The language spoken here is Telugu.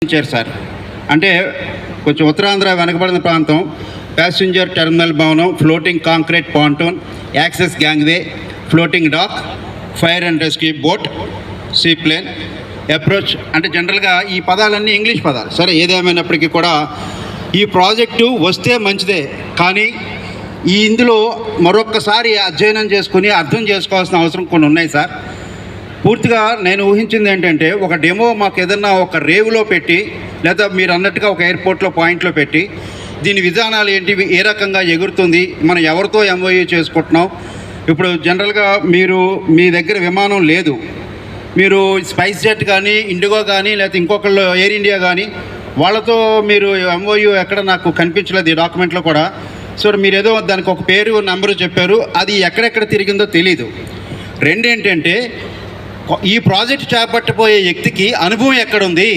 ఇచ్చారు సార్. అంటే కొంచెం ఉత్తరాంధ్ర వెనకబడిన ప్రాంతం, ప్యాసింజర్ టెర్మినల్ భవనం, floating concrete pontoon, access gangway, floating dock, fire and rescue boat, seaplane, approach. అంటే జనరల్గా ఈ పదాలన్నీ ఇంగ్లీష్ పదాలు. సరే, ఏదేమైనప్పటికీ కూడా ఈ ప్రాజెక్టు వస్తే మంచిదే, కానీ ఇందులో మరొక్కసారి అధ్యయనం చేసుకుని అర్థం చేసుకోవాల్సిన అవసరం కొన్ని ఉన్నాయి సార్. పూర్తిగా నేను ఊహించింది ఏంటంటే, ఒక డెమో మాకు ఏదన్నా ఒక రేవులో పెట్టి, లేదా మీరు అన్నట్టుగా ఒక ఎయిర్పోర్ట్లో పాయింట్లో పెట్టి, దీని విధానాలు ఏంటి, ఏ రకంగా ఎగురుతుంది, మనం ఎవరితో ఎంఓయూ చేసుకుంటున్నాం. ఇప్పుడు జనరల్గా మీ దగ్గర విమానం లేదు, మీరు స్పైస్ జెట్ కానీ, ఇండిగో కానీ, లేకపోతే ఇంకొకళ్ళు ఎయిర్ ఇండియా కానీ, వాళ్ళతో మీరు ఎంఓయూ ఎక్కడ నాకు కనిపించలేదు ఈ డాక్యుమెంట్లో కూడా. సో మీరు ఏదో దానికి ఒక పేరు నెంబరు చెప్పారు, అది ఎక్కడెక్కడ తిరిగిందో తెలీదు. రెండేంటంటే, ఈ ప్రాజెక్ట్ చేపట్టబోయే వ్యక్తికి అనుభవం ఎక్కడుంది,